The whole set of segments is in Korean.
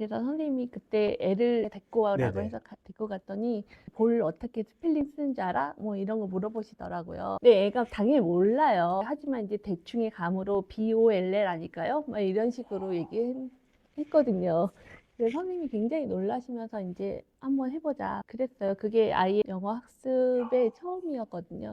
그래서 선생님이 그때 애를 데리고 와라고 네네. 해서 데리고 갔더니 볼 어떻게 스펠링 쓰는 줄 알아? 뭐 이런 거 물어보시더라고요. 근데 애가 당연히 몰라요. 하지만 이제 대충의 감으로 BOLL 아닐까요? 막 이런 식으로 얘기했거든요. 그래서 선생님이 굉장히 놀라시면서 이제 한번 해보자 그랬어요. 그게 아이의 영어 학습의 처음이었거든요.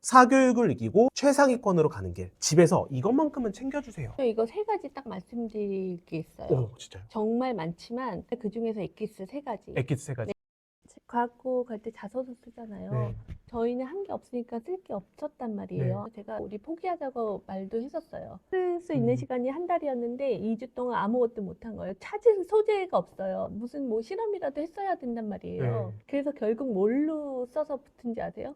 사교육을 이기고 최상위권으로 가는 길. 집에서 이것만큼은 챙겨주세요. 이거 세 가지 딱 말씀드릴 게 있어요. 진짜요? 정말 많지만 그 중에서 엑기스 세 가지. 엑기스 세 가지. 과학고 갈 때 자소서 쓰잖아요. 네. 저희는 한 게 없으니까 쓸 게 없었단 말이에요. 제가 우리 포기하자고 말도 했었어요. 쓸 수 있는 시간이 한 달이었는데 2주 동안 아무것도 못 한 거예요. 찾을 소재가 없어요. 무슨 뭐 실험이라도 했어야 된단 말이에요. 네. 그래서 결국 뭘로 써서 붙은지 아세요?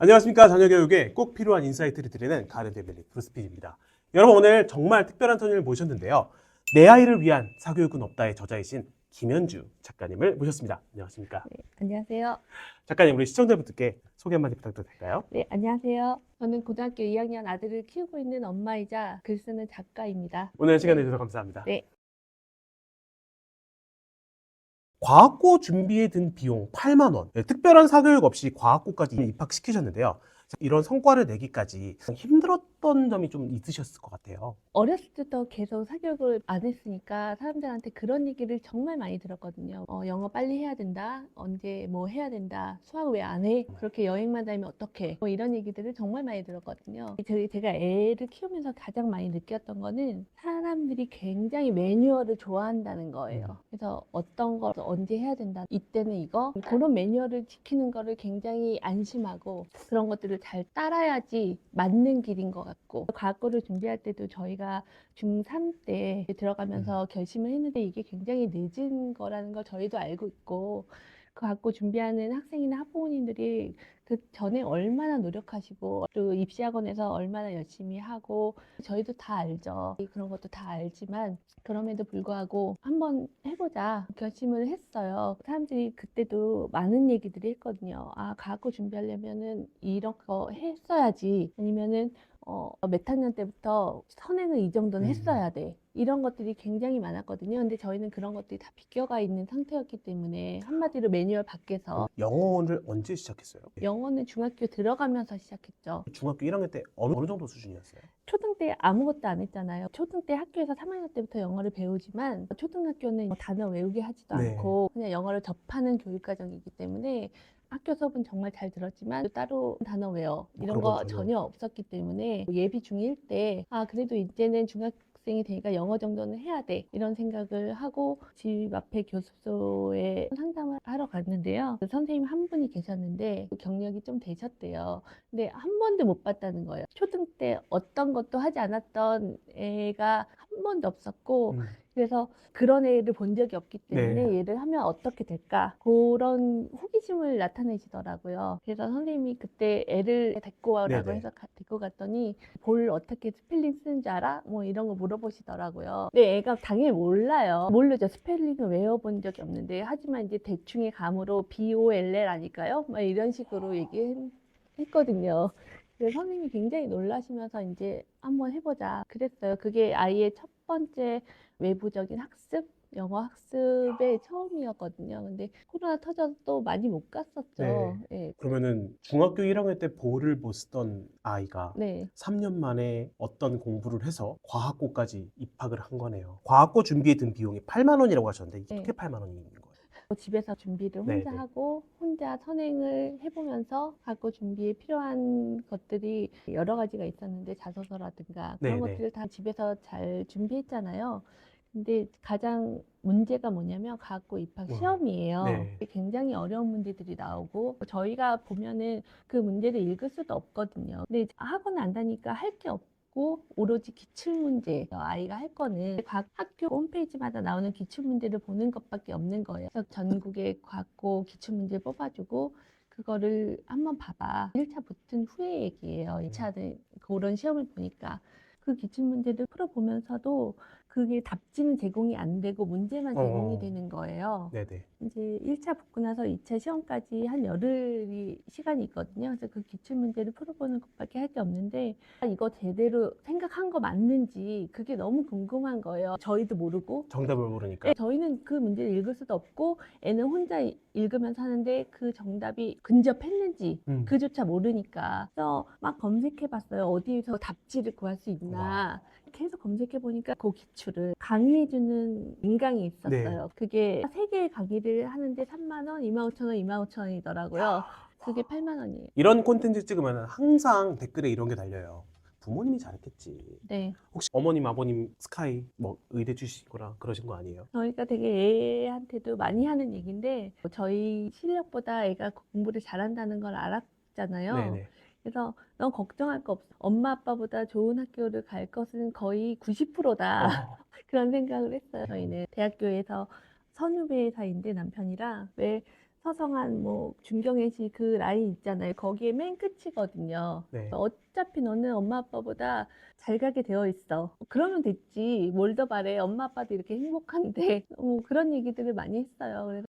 안녕하십니까. 자녀교육에 꼭 필요한 인사이트를 드리는 가르 데빌리 브루스필입니다. 여러분, 오늘 정말 특별한 손님을 모셨는데요. 내 아이를 위한 사교육은 없다의 저자이신 김현주 작가님을 모셨습니다. 안녕하십니까. 네, 안녕하세요. 작가님, 우리 시청자분들께 소개 한마디 부탁드려도 될까요? 네, 안녕하세요. 저는 고등학교 2학년 아들을 키우고 있는 엄마이자 글 쓰는 작가입니다. 오늘 시간 네. 내주셔서 감사합니다. 네. 과학고 준비에 든 비용 8만 원. 특별한 사교육 없이 과학고까지 입학시키셨는데요. 이런 성과를 내기까지 힘들었던 점이 좀 있으셨을 것 같아요. 어렸을 때부터 계속 사교육을 안 했으니까 사람들한테 그런 얘기를 정말 많이 들었거든요. 영어 빨리 해야 된다. 언제 뭐 해야 된다. 수학 왜 안 해? 그렇게 여행만 다니면 어떡해? 뭐 이런 얘기들을 정말 많이 들었거든요. 제가 애를 키우면서 가장 많이 느꼈던 거는 사람들이 굉장히 매뉴얼을 좋아한다는 거예요. 그래서 어떤 걸 언제 해야 된다. 이때는 이거. 그런 매뉴얼을 지키는 거를 굉장히 안심하고 그런 것들을 잘 따라야지 맞는 길인 것 같고 과학고를 준비할 때도 저희가 중3 때 들어가면서 결심을 했는데 이게 굉장히 늦은 거라는 걸 저희도 알고 있고 그 과학고 준비하는 학생이나 학부모님들이 그 전에 얼마나 노력하시고 또 입시학원에서 얼마나 열심히 하고 저희도 다 알죠. 그런 것도 다 알지만 그럼에도 불구하고 한번 해보자 결심을 했어요. 사람들이 그때도 많은 얘기들이 했거든요. 아, 과학고 준비하려면은 이런 거 했어야지. 아니면은 몇 학년 때부터 선행을 이 정도는 했어야 돼. 이런 것들이 굉장히 많았거든요. 근데 저희는 그런 것들이 다 비껴가 있는 상태였기 때문에 한마디로 매뉴얼 밖에서 영어를 언제 시작했어요? 영어는 중학교 들어가면서 시작했죠. 중학교 1학년 때 어느 정도 수준이었어요? 초등 때 아무것도 안 했잖아요. 초등 때 학교에서 3학년 때부터 영어를 배우지만 초등학교는 단어 외우게 하지도 네. 않고 그냥 영어를 접하는 교육과정이기 때문에 학교 수업은 정말 잘 들었지만 따로 단어 외워 이런 그런 건 거 전혀 없었기 때문에 예비 중1 때 그래도 이제는 중학생이 되니까 영어 정도는 해야 돼 이런 생각을 하고 집 앞에 교습소에 상담을 하러 갔는데요. 그 선생님 한 분이 계셨는데 경력이 좀 되셨대요. 근데 한 번도 못 봤다는 거예요. 초등 때 어떤 것도 하지 않았던 애가 한 번도 없었고 그래서 그런 애를 본 적이 없기 때문에 네. 얘를 하면 어떻게 될까 그런 호기심을 나타내시더라고요. 그래서 선생님이 그때 애를 데리고 와라고 네네. 해서 데리고 갔더니 볼 어떻게 스펠링 쓰는 줄 알아? 뭐 이런 거 물어보시더라고요. 근데 애가 당연히 몰라요. 모르죠. 스펠링을 외워본 적이 없는데 하지만 이제 대충의 감으로 BOLL 아닐까요? 막 이런 식으로 얘기했거든요. 그래서 선생님이 굉장히 놀라시면서 이제 한번 해보자 그랬어요. 그게 아이의 첫 번째 외부적인 학습, 영어 학습의 처음이었거든요. 근데 코로나 터져서 또 많이 못 갔었죠. 예. 그러면은 중학교 1학년 때 볼을 못 쓰던 아이가 네. 3년 만에 어떤 공부를 해서 과학고까지 입학을 한 거네요. 과학고 준비에 든 비용이 8만 원이라고 하셨는데 이게 어떻게 8만 원이 있는 거예요? 집에서 준비를 혼자 하고 혼자 선행을 해보면서 과거 준비에 필요한 것들이 여러 가지가 있었는데 자소서라든가 그런 것들을 다 집에서 잘 준비했잖아요. 근데 가장 문제가 뭐냐면 과학고 입학 시험이에요. 굉장히 어려운 문제들이 나오고 저희가 보면은 그 문제를 읽을 수도 없거든요. 근데 학원 안 다니까 할 게 없고 오로지 기출문제 아이가 할 거는 각 학교 홈페이지마다 나오는 기출문제를 보는 것밖에 없는 거예요. 그래서 전국의 과학고 기출문제 뽑아주고 그거를 한번 봐봐. 1차 붙은 후의 얘기예요. 2차는 그런 시험을 보니까 그 기출문제를 풀어보면서도 그게 답지는 제공이 안 되고 문제만 제공이 어. 되는 거예요. 네네. 이제 1차 붙고 나서 2차 시험까지 한 열흘이 시간이 있거든요. 그래서 그 기출 문제를 풀어보는 것밖에 할 게 없는데 이거 제대로 생각한 거 맞는지 그게 너무 궁금한 거예요. 저희도 모르고. 정답을 모르니까. 네, 저희는 그 문제를 읽을 수도 없고 애는 혼자 읽으면서 하는데 그 정답이 근접했는지 음. 그조차 모르니까 그래서 막 검색해봤어요. 어디에서 답지를 구할 수 있나. 계속 검색해보니까 그 기출을 강의해주는 인강이 있었어요. 그게 3개의 강의를 하는데 3만 원, 25,000원, 25,000원이더라고요. 그게 8만 원이에요. 이런 콘텐츠 찍으면 항상 댓글에 이런 게 달려요. 부모님이 잘했겠지. 네. 혹시 어머님, 아버님 스카이 뭐 의대 주시거나 그러신 거 아니에요? 저희가 되게 애한테도 많이 하는 얘기인데 저희 실력보다 애가 공부를 잘한다는 걸 알았잖아요. 네네. 그래서 너무 걱정할 거 없어. 엄마 아빠보다 좋은 학교를 갈 것은 거의 90%다. 그런 생각을 했어요. 저희는 대학교에서 선후배 사이인데 남편이랑 왜 서성한 뭐 중경외시 그 라인 있잖아요. 거기에 맨 끝이거든요. 네. 어차피 너는 엄마 아빠보다 잘 가게 되어 있어. 그러면 됐지. 뭘 더 바래. 엄마 아빠도 이렇게 행복한데. 그런 얘기들을 많이 했어요. 그래서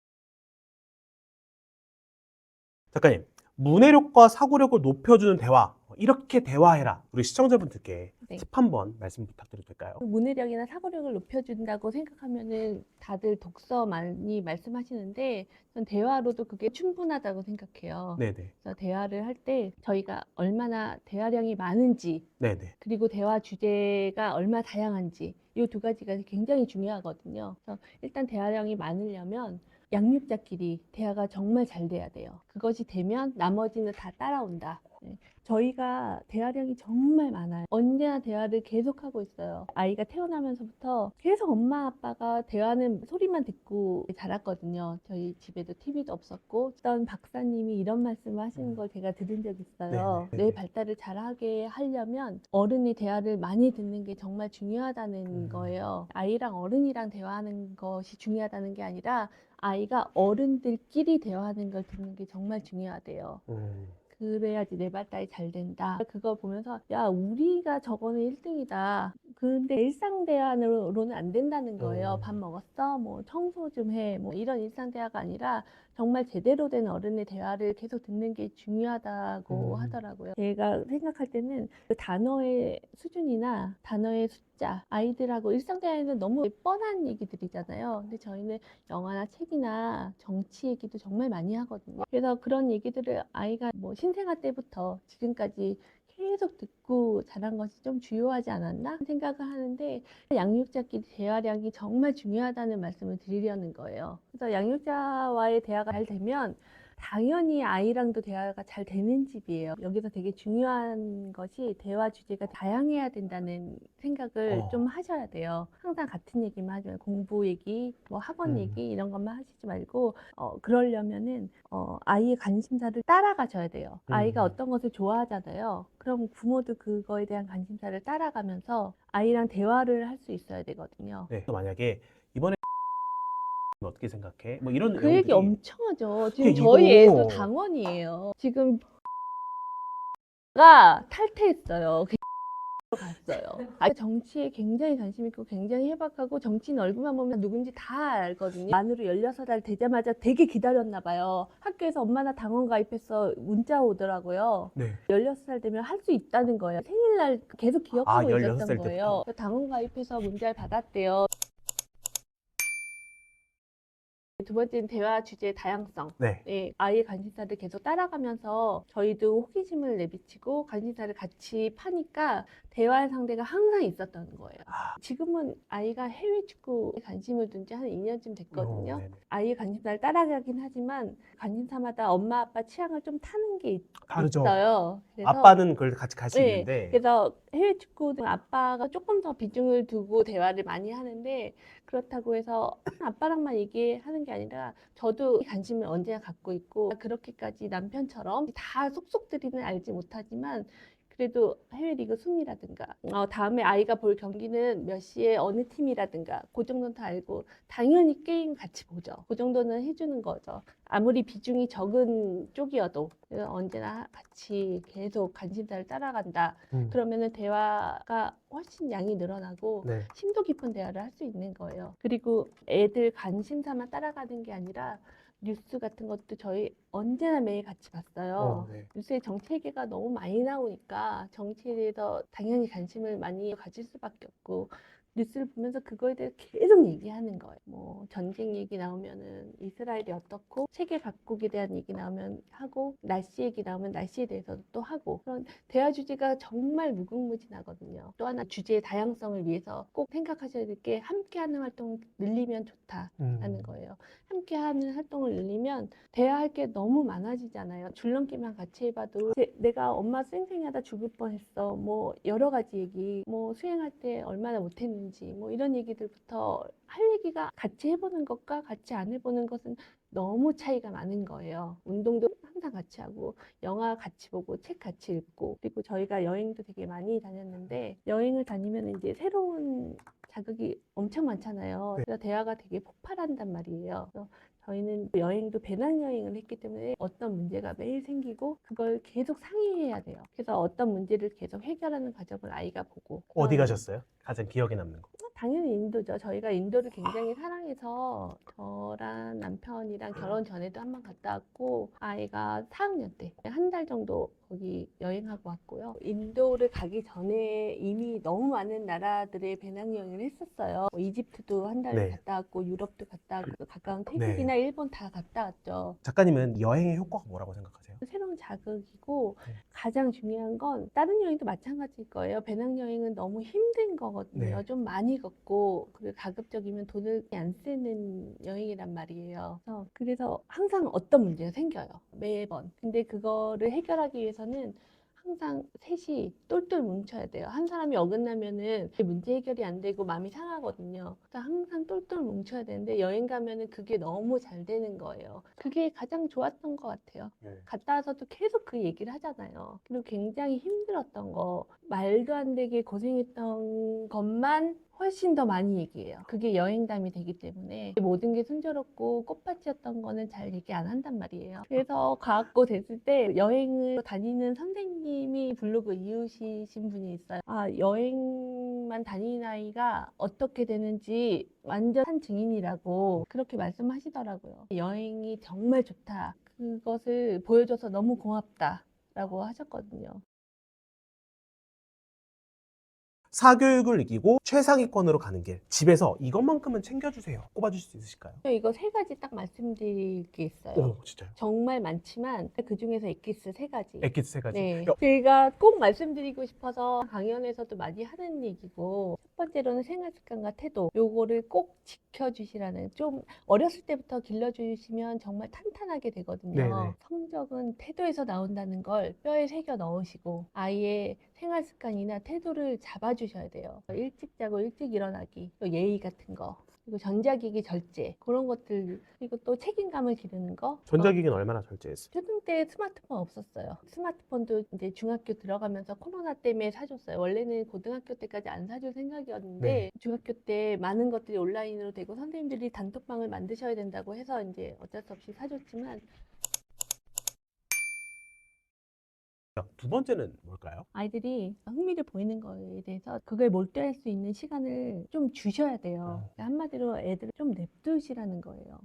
작가님, 문해력과 사고력을 높여주는 대화. 이렇게 대화해라. 우리 시청자분들께 네. 팁 한번 말씀 부탁드려도 될까요? 문해력이나 사고력을 높여준다고 생각하면은 다들 독서 많이 말씀하시는데 전 대화로도 그게 충분하다고 생각해요. 네네. 그래서 대화를 할 때 저희가 얼마나 대화량이 많은지 네네. 그리고 대화 주제가 얼마나 다양한지 이 2가지가 굉장히 중요하거든요. 그래서 일단 대화량이 많으려면 양육자끼리 대화가 정말 잘 돼야 돼요. 그것이 되면 나머지는 다 따라온다. 네. 저희가 대화량이 정말 많아요. 언제나 대화를 계속하고 있어요. 아이가 태어나면서부터 계속 엄마 아빠가 대화하는 소리만 듣고 자랐거든요. 저희 집에도 TV도 없었고 어떤 박사님이 이런 말씀을 하시는 걸 제가 들은 적 있어요. 네네. 뇌 발달을 잘하게 하려면 어른의 대화를 많이 듣는 게 정말 중요하다는 거예요. 아이랑 어른이랑 대화하는 것이 중요하다는 게 아니라 아이가 어른들끼리 대화하는 걸 듣는 게 정말 중요하대요. 그래야지 뇌 발달이 잘 된다. 그걸 보면서 야 우리가 저거는 1등이다. 근데 일상 대화로는 안 된다는 거예요. 밥 먹었어? 뭐 청소 좀 해. 뭐 이런 일상 대화가 아니라 정말 제대로 된 어른의 대화를 계속 듣는 게 중요하다고 하더라고요. 제가 생각할 때는 그 단어의 수준이나 단어의 숫자, 아이들하고 일상 대화에는 너무 뻔한 얘기들이잖아요. 근데 저희는 영화나 책이나 정치 얘기도 정말 많이 하거든요. 그래서 그런 얘기들을 아이가 뭐 신생아 때부터 지금까지 계속 듣고 자란 것이 좀 주요하지 않았나 생각을 하는데 양육자끼리 대화량이 정말 중요하다는 말씀을 드리려는 거예요. 그래서 양육자와의 대화가 잘 되면 당연히 아이랑도 대화가 잘 되는 집이에요. 여기서 되게 중요한 것이 대화 주제가 다양해야 된다는 생각을 좀 하셔야 돼요. 항상 같은 얘기만 하지 말고 공부 얘기, 뭐 학원 얘기 이런 것만 하시지 말고 그러려면은 아이의 관심사를 따라가셔야 돼요. 아이가 어떤 것을 좋아하잖아요. 그럼 부모도 그거에 대한 관심사를 따라가면서 아이랑 대화를 할 수 있어야 되거든요. 네. 만약에 이번에 어떻게 생각해? 뭐 이런 그 얘기 내용들이 엄청 하죠. 지금 이거- 저희 애도 당원이에요. 지금 가 탈퇴했어요. 갔어요. 정치에 굉장히 관심 있고 굉장히 해박하고 정치인 얼굴만 보면 누군지 다 알거든요. 만으로 16살 되자마자 되게 기다렸나 봐요. 학교에서 엄마 나 당원 가입해서 문자 오더라고요. 네. 16살 되면 할 수 있다는 거예요. 생일날 계속 기억하고 16살 있었던 거예요. 당원 가입해서 문자를 받았대요. 2번째는 대화 주제의 다양성. 네. 네, 아이의 관심사를 계속 따라가면서 저희도 호기심을 내비치고 관심사를 같이 파니까 대화의 상대가 항상 있었던 거예요. 지금은 아이가 해외 축구에 관심을 둔 지 한 2년쯤 됐거든요. 네네. 아이의 관심사를 따라가긴 하지만 관심사마다 엄마 아빠 취향을 좀 타는 게 다르죠. 있어요. 그래서 아빠는 그걸 같이 갈 수 네, 있는데 그래서 해외 축구는 아빠가 조금 더 비중을 두고 대화를 많이 하는데 그렇다고 해서 아빠랑만 얘기하는 게 아니라 저도 관심을 언제나 갖고 있고 그렇게까지 남편처럼 다 속속들이는 알지 못하지만 그래도 해외 리그 순위라든가 다음에 아이가 볼 경기는 몇 시에 어느 팀이라든가 그 정도는 다 알고 당연히 게임 같이 보죠. 그 정도는 해주는 거죠. 아무리 비중이 적은 쪽이어도 그래서 언제나 같이 계속 관심사를 따라간다. 그러면은 대화가 훨씬 양이 늘어나고 네. 심도 깊은 대화를 할 수 있는 거예요. 그리고 애들 관심사만 따라가는 게 아니라 뉴스 같은 것도 저희 언제나 매일 같이 봤어요. 네. 뉴스에 정치 얘기가 너무 많이 나오니까 정치에 대해서 당연히 관심을 많이 가질 수밖에 없고 뉴스를 보면서 그거에 대해서 계속 얘기하는 거예요. 뭐 전쟁 얘기 나오면은 이스라엘이 어떻고 세계 각국에 대한 얘기 나오면 하고 날씨 얘기 나오면 날씨에 대해서도 또 하고 그런 대화 주제가 정말 무궁무진하거든요. 또 하나 주제의 다양성을 위해서 꼭 생각하셔야 될 게 함께하는 활동을 늘리면 좋다라는 거예요. 함께하는 활동을 늘리면 대화할 게 너무 많아지잖아요. 줄넘기만 같이 해봐도 내가 엄마 쌩쌩하다 죽을 뻔했어. 뭐 여러 가지 얘기, 뭐 수행할 때 얼마나 못했는지 뭐 이런 얘기들부터 할 얘기가 같이 해보는 것과 같이 안 해보는 것은 너무 차이가 많은 거예요. 운동도 항상 같이 하고 영화 같이 보고 책 같이 읽고 그리고 저희가 여행도 되게 많이 다녔는데 여행을 다니면 이제 새로운 자극이 엄청 많잖아요. 그래서 대화가 되게 폭발한단 말이에요. 그래서 저희는 여행도 배낭여행을 했기 때문에 어떤 문제가 매일 생기고 그걸 계속 상의해야 돼요. 그래서 어떤 문제를 계속 해결하는 과정을 아이가 보고 어디 가셨어요? 가장 기억에 남는 거. 당연히 인도죠. 저희가 인도를 굉장히 사랑해서 저랑 남편이랑 결혼 전에도 한 번 갔다 왔고 아이가 4학년 때 한 달 정도 거기 여행하고 왔고요. 인도를 가기 전에 이미 너무 많은 나라들의 배낭여행을 했었어요. 뭐 이집트도 한 달 네. 갔다 왔고 유럽도 갔다 왔고 가까운 네. 태국이나 일본 다 갔다 왔죠. 작가님은 여행의 효과가 뭐라고 생각하세요? 새로운 자극이고 네. 가장 중요한 건 다른 여행도 마찬가지일 거예요. 배낭여행은 너무 힘든 거거든요. 네. 좀 많이 걷고 그리고 가급적이면 돈을 안 쓰는 여행이란 말이에요. 그래서 항상 어떤 문제가 생겨요. 매번. 근데 그거를 해결하기 위해서는 항상 셋이 똘똘 뭉쳐야 돼요. 한 사람이 어긋나면은 문제 해결이 안 되고 마음이 상하거든요. 그래서 항상 똘똘 뭉쳐야 되는데 여행 가면은 그게 너무 잘 되는 거예요. 그게 가장 좋았던 것 같아요. 네. 갔다 와서도 계속 그 얘기를 하잖아요. 그리고 굉장히 힘들었던 거, 말도 안 되게 고생했던 것만 훨씬 더 많이 얘기해요. 그게 여행담이 되기 때문에 모든 게 순조롭고 꽃밭이었던 거는 잘 얘기 안 한단 말이에요. 그래서 과학고 됐을 때 여행을 다니는 선생님이 블로그 이웃이신 분이 있어요. 여행만 다니는 아이가 어떻게 되는지 완전 한 증인이라고 그렇게 말씀하시더라고요. 여행이 정말 좋다. 그것을 보여줘서 너무 고맙다라고 하셨거든요. 사교육을 이기고 최상위권으로 가는 길. 집에서 이것만큼은 챙겨주세요. 꼽아주실 수 있으실까요? 이거 세 가지 딱 말씀드릴 게 있어요. 진짜요? 정말 많지만 그 중에서 엑기스 세 가지. 엑기스 세 가지. 네. 야, 제가 꼭 말씀드리고 싶어서 강연에서도 많이 하는 얘기고 첫 번째로는 생활 습관과 태도 요거를 꼭 지켜주시라는 좀 어렸을 때부터 길러주시면 정말 탄탄하게 되거든요. 네네. 성적은 태도에서 나온다는 걸 뼈에 새겨 넣으시고 아이의 생활 습관이나 태도를 잡아주셔야 돼요. 일찍 자고 일찍 일어나기, 또 예의 같은 거. 그리고 전자기기 절제 그런 것들 그리고 또 책임감을 기르는 거 전자기기는 얼마나 절제했어요? 초등 때 스마트폰 없었어요. 스마트폰도 이제 중학교 들어가면서 코로나 때문에 사줬어요. 원래는 고등학교 때까지 안 사줄 생각이었는데 네. 중학교 때 많은 것들이 온라인으로 되고 선생님들이 단톡방을 만드셔야 된다고 해서 이제 어쩔 수 없이 사줬지만 두 번째는 뭘까요? 아이들이 흥미를 보이는 거에 대해서 그거에 몰두할 수 있는 시간을 좀 주셔야 돼요. 한마디로 애들을 좀 냅두시라는 거예요.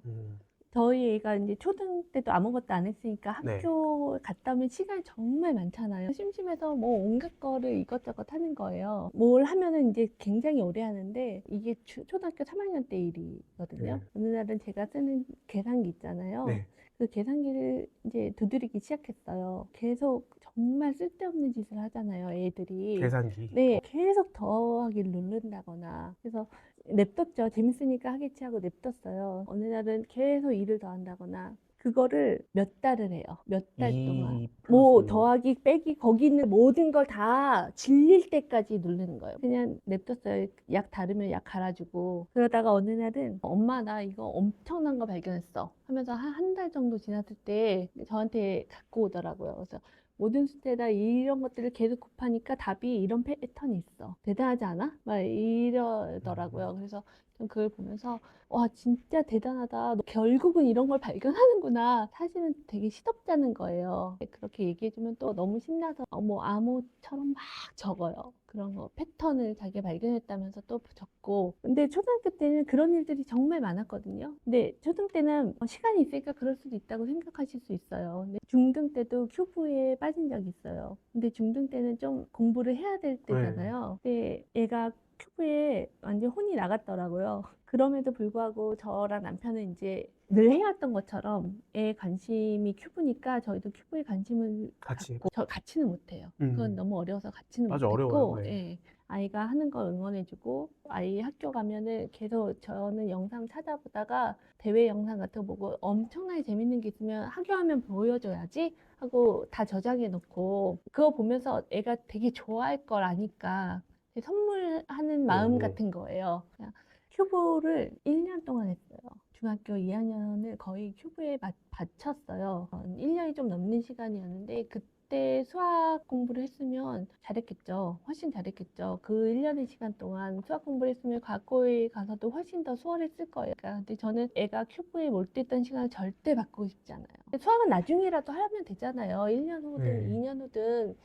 저희 애가 이제 초등 때도 아무것도 안 했으니까 네. 학교 갔다 오면 시간이 정말 많잖아요. 심심해서 뭐 온갖 거를 이것저것 하는 거예요. 뭘 하면은 이제 굉장히 오래 하는데 이게 초등학교 3학년 때 일이거든요. 네. 어느 날은 제가 쓰는 계산기 있잖아요. 네. 그 계산기를 이제 두드리기 시작했어요. 계속 정말 쓸데없는 짓을 하잖아요, 애들이. 계산기. 네, 계속 더하기를 누른다거나. 그래서 냅뒀죠. 재밌으니까 하겠지 하고 냅뒀어요. 어느 날은 계속 일을 더한다거나. 그거를 몇 달을 해요. 몇 달 동안. 뭐 더하기 빼기 거기 있는 모든 걸 다 질릴 때까지 누르는 거예요. 그냥 냅뒀어요. 약 다르면 약 갈아주고. 그러다가 어느 날은 엄마 나 이거 엄청난 거 발견했어 하면서 한 달 정도 지났을 때 저한테 갖고 오더라고요. 그래서 모든 숫자에다 이런 것들을 계속 곱하니까 답이 이런 패턴이 있어. 대단하지 않아? 막 이러더라고요. 그래서 전 그걸 보면서 와 진짜 대단하다. 너 결국은 이런 걸 발견하는구나. 사실은 되게 시덥잖은 거예요. 그렇게 얘기해주면 또 너무 신나서 뭐 암호처럼 막 적어요. 그런 거 패턴을 자기가 발견했다면서 또 적고. 근데 초등학교 때는 그런 일들이 정말 많았거든요. 근데 초등 때는 시간이 있으니까 그럴 수도 있다고 생각하실 수 있어요. 근데 중등 때도 큐브에 빠진 적이 있어요. 근데 중등 때는 좀 공부를 해야 될 때잖아요. 근데 얘가 큐브에 완전 혼이 나갔더라고요. 그럼에도 불구하고 저랑 남편은 이제 늘 해왔던 것처럼 애 관심이 큐브니까 저희도 큐브에 관심을 같이. 갖고 저 같이는 못해요. 그건 너무 어려워서 같이는 맞아, 못했고 어려워요. 네. 예. 아이가 하는 걸 응원해주고 아이 학교 가면은 계속 저는 영상 찾아보다가 대회 영상 같은 거 보고 엄청나게 재밌는 게 있으면 학교하면 보여줘야지 하고 다 저장해 놓고 그거 보면서 애가 되게 좋아할 걸 아니까 선물하는 마음 오. 같은 거예요. 그냥 큐브를 1년 동안 했어요. 중학교 2학년을 거의 큐브에 바쳤어요. 1년이 좀 넘는 시간이었는데 그때 수학 공부를 했으면 잘했겠죠. 훨씬 잘했겠죠. 그 1년의 시간 동안 수학 공부를 했으면 과거에 가서도 훨씬 더 수월했을 거예요. 근데 저는 애가 큐브에 몰두했던 시간을 절대 바꾸고 싶지 않아요. 수학은 나중에라도 하면 되잖아요. 1년 후든 네. 2년 후든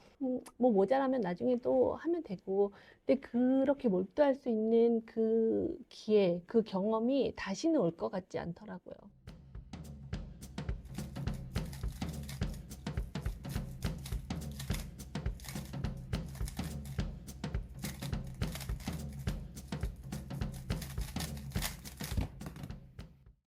뭐 모자라면 나중에 또 하면 되고 근데 그렇게 몰두할 수 있는 그 기회, 그 경험이 다시는 올 것 같지 않더라고요.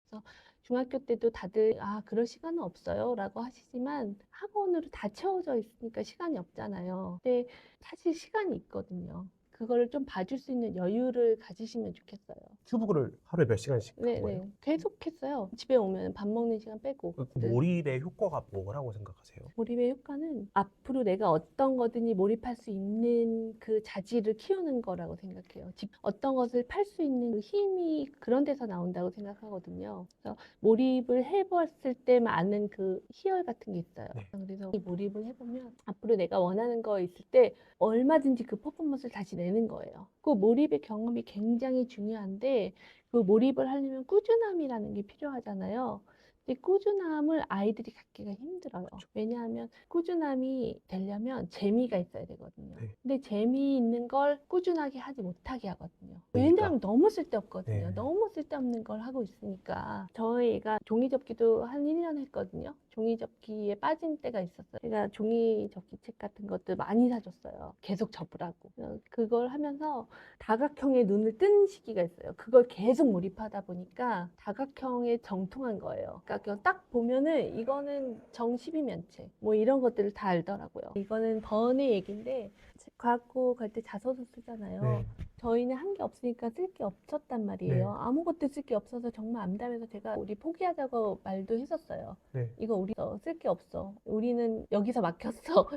그래서 중학교 때도 다들 아, 그럴 시간은 없어요 라고 하시지만 학원으로 다 채워져 있으니까 시간이 없잖아요. 근데 사실 시간이 있거든요. 그거를 좀 봐줄 수 있는 여유를 가지시면 좋겠어요. 큐브를 하루에 몇 시간씩 한 거예요? 네네. 계속 했어요. 집에 오면 밥 먹는 시간 빼고. 그 몰입의 효과가 뭐라고 생각하세요? 몰입의 효과는 앞으로 내가 어떤 거든지 몰입할 수 있는 그 자질을 키우는 거라고 생각해요. 어떤 것을 팔 수 있는 그 힘이 그런 데서 나온다고 생각하거든요. 그래서 몰입을 해봤을 때만 아는 그 희열 같은 게 있어요. 네. 그래서 이 몰입을 해보면 앞으로 내가 원하는 거 있을 때 얼마든지 그 퍼포먼스를 다시 내는 거예요. 그 몰입의 경험이 굉장히 중요한데 그 몰입을 하려면 꾸준함이라는 게 필요하잖아요. 근데 꾸준함을 아이들이 갖기가 힘들어요. 그쵸. 왜냐하면 꾸준함이 되려면 재미가 있어야 되거든요. 네. 근데 재미있는 걸 꾸준하게 하지 못하게 하거든요. 그러니까. 왜냐하면 너무 쓸데없거든요. 네. 너무 쓸데없는 걸 하고 있으니까. 저희 애가 종이접기도 한 1년 했거든요. 종이접기에 빠진 때가 있었어요. 제가 종이접기 책 같은 것들 많이 사줬어요. 계속 접으라고. 그걸 하면서 다각형의 눈을 뜬 시기가 있어요. 그걸 계속 몰입하다 보니까 다각형에 정통한 거예요. 그러니까 그냥 딱 보면은 이거는 정12면체 뭐 이런 것들을 다 알더라고요. 이거는 번의 얘기인데 과학고 갈 때 자소서 쓰잖아요. 네. 저희는 한 게 없으니까 쓸 게 없었단 말이에요. 네. 아무것도 쓸 게 없어서 정말 암담해서 제가 우리 포기하자고 말도 했었어요. 네. 이거 우리 쓸 게 없어. 우리는 여기서 막혔어.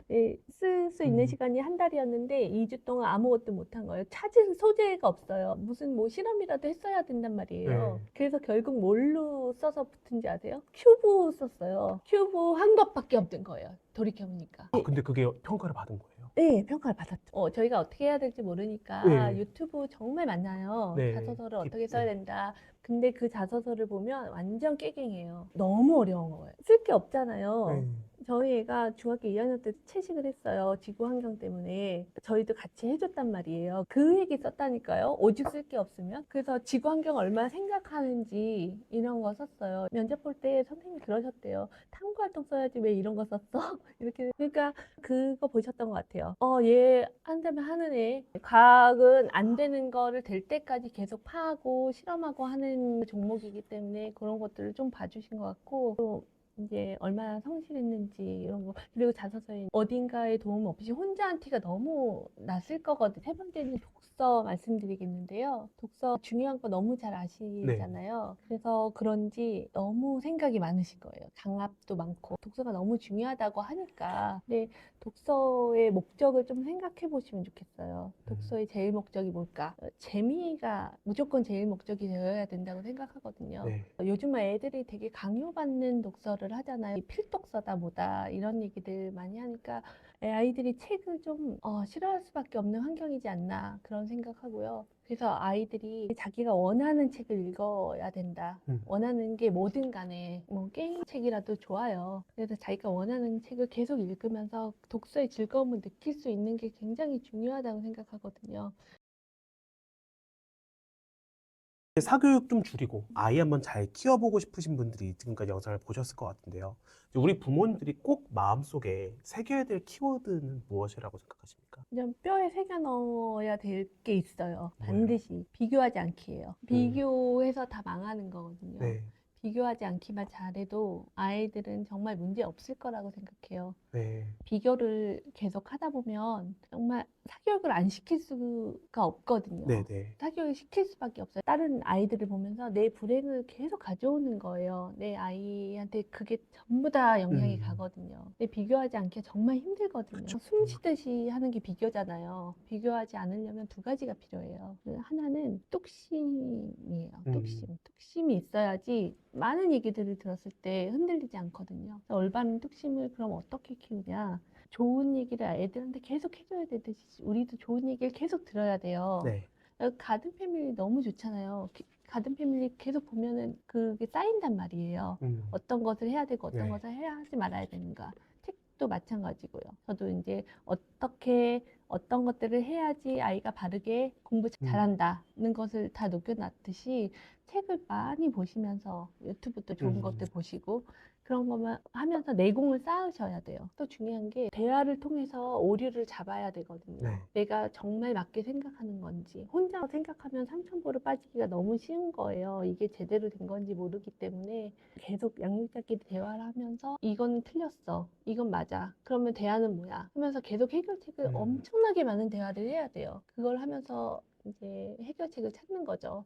쓸 수 있는 시간이 한 달이었는데 2주 동안 아무것도 못한 거예요. 찾을 소재가 없어요. 무슨 뭐 실험이라도 했어야 된단 말이에요. 네. 그래서 결국 뭘로 써서 붙은지 아세요? 큐브 썼어요. 큐브 한 것밖에 없는 거예요. 돌이켜보니까. 아, 근데 그게 평가를 받은 거예요? 네, 평가를 받았죠. 저희가 어떻게 해야 될지 모르니까 네. 유튜브 정말 많아요. 네. 자소서를 어떻게 써야 네. 된다. 근데 그 자소서를 보면 완전 깨갱해요. 너무 어려운 거예요. 쓸 게 없잖아요. 네. 저희 애가 중학교 2학년 때 채식을 했어요. 지구 환경 때문에. 저희도 같이 해줬단 말이에요. 그 얘기 썼다니까요. 오직 쓸 게 없으면. 그래서 지구 환경 얼마나 생각하는지 이런 거 썼어요. 면접 볼 때 선생님이 그러셨대요. 탐구 활동 써야지 왜 이런 거 썼어? 이렇게. 그러니까 그거 보셨던 것 같아요. 얘 한다면 하는 애. 과학은 안 되는 거를 될 때까지 계속 파하고 실험하고 하는 종목이기 때문에 그런 것들을 좀 봐주신 것 같고 또 이제 얼마나 성실했는지 이런 거 그리고 자서서에 어딘가에 도움 없이 혼자 한 티가 너무 났을 거거든요. 세 번째는 독서 말씀드리겠는데요. 독서 중요한 거 너무 잘 아시잖아요. 그래서 그런지 너무 생각이 많으실 거예요. 강압도 많고 독서가 너무 중요하다고 하니까 근데 독서의 목적을 좀 생각해 보시면 좋겠어요. 독서의 제일 목적이 뭘까? 재미가 무조건 제일 목적이 되어야 된다고 생각하거든요. 네. 요즘 애들이 되게 강요받는 독서를 말을 하잖아요. 필독서다 뭐다 이런 얘기들 많이 하니까 아이들이 책을 좀 싫어할 수밖에 없는 환경이지 않나 그런 생각하고요. 그래서 아이들이 자기가 원하는 책을 읽어야 된다. 원하는 게 뭐든 간에 뭐 게임 책이라도 좋아요. 그래서 자기가 원하는 책을 계속 읽으면서 독서의 즐거움을 느낄 수 있는 게 굉장히 중요하다고 생각하거든요. 사교육 좀 줄이고 아이 한번 잘 키워보고 싶으신 분들이 지금까지 영상을 보셨을 것 같은데요. 이제 우리 부모님들이 꼭 마음속에 새겨야 될 키워드는 무엇이라고 생각하십니까? 그냥 뼈에 새겨 넣어야 될 게 있어요. 뭐예요? 반드시. 비교하지 않기예요. 비교해서 다 망하는 거거든요. 네, 비교하지 않기만 잘해도 아이들은 정말 문제 없을 거라고 생각해요. 네, 비교를 계속 하다 보면 정말 사교육을 안 시킬 수가 없거든요. 네, 네. 사교육을 시킬 수밖에 없어요. 다른 아이들을 보면서 내 불행을 계속 가져오는 거예요. 내 아이한테 그게 전부 다 영향이 가거든요. 근데 비교하지 않기가 정말 힘들거든요. 그쵸. 숨 쉬듯이 하는 게 비교잖아요. 비교하지 않으려면 두 가지가 필요해요. 하나는 뚝심이에요. 뚝심. 뚝심이 있어야지 많은 얘기들을 들었을 때 흔들리지 않거든요. 그래서 올바른 뚝심을 그럼 어떻게 키우냐? 좋은 얘기를 애들한테 계속 해줘야 되듯이 우리도 좋은 얘기를 계속 들어야 돼요. 네. 가든 패밀리 너무 좋잖아요. 가든 패밀리 계속 보면은 그게 쌓인단 말이에요. 어떤 것을 해야 되고 어떤 네. 것을 해야 하지 말아야 되는가. 책도 마찬가지고요. 저도 이제 어떻게 어떤 것들을 해야지 아이가 바르게 공부 잘한다는 것을 다 녹여놨듯이 책을 많이 보시면서 유튜브도 좋은 것들 보시고 그런 것만 하면서 내공을 쌓으셔야 돼요. 또 중요한 게 대화를 통해서 오류를 잡아야 되거든요. 네. 내가 정말 맞게 생각하는 건지 혼자 생각하면 삼천포로 빠지기가 너무 쉬운 거예요. 이게 제대로 된 건지 모르기 때문에 계속 양육자끼리 대화를 하면서 이건 틀렸어. 이건 맞아. 그러면 대안은 뭐야? 하면서 계속 해결책을 엄청나게 많은 대화를 해야 돼요. 그걸 하면서 이제 해결책을 찾는 거죠.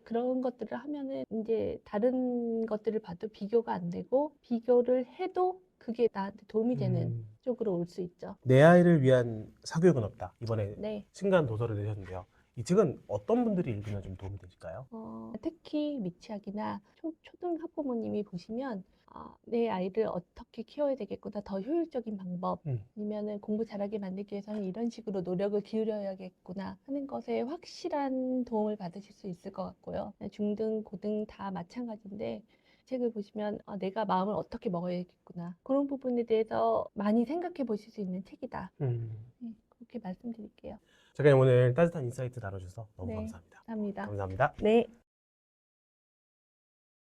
그런 것들을 하면은 이제 다른 것들을 봐도 비교가 안 되고 비교를 해도 그게 나한테 도움이 되는 쪽으로 올 수 있죠. 내 아이를 위한 사교육은 없다. 이번에 네. 신간 도서를 내셨는데요. 이 책은 어떤 분들이 읽으면 좀 도움이 되실까요? 특히 미취학이나 초등 학부모님이 보시면 내 아이를 어떻게 키워야 되겠구나, 더 효율적인 방법, 아니면은 공부 잘하게 만들기 위해서는 이런 식으로 노력을 기울여야겠구나 하는 것에 확실한 도움을 받으실 수 있을 것 같고요. 중등, 고등 다 마찬가지인데 책을 보시면 내가 마음을 어떻게 먹어야겠구나 그런 부분에 대해서 많이 생각해 보실 수 있는 책이다. 네, 그렇게 말씀드릴게요. 작가님 오늘 따뜻한 인사이트 나눠주셔서 너무 네, 감사합니다. 감사합니다. 감사합니다. 네.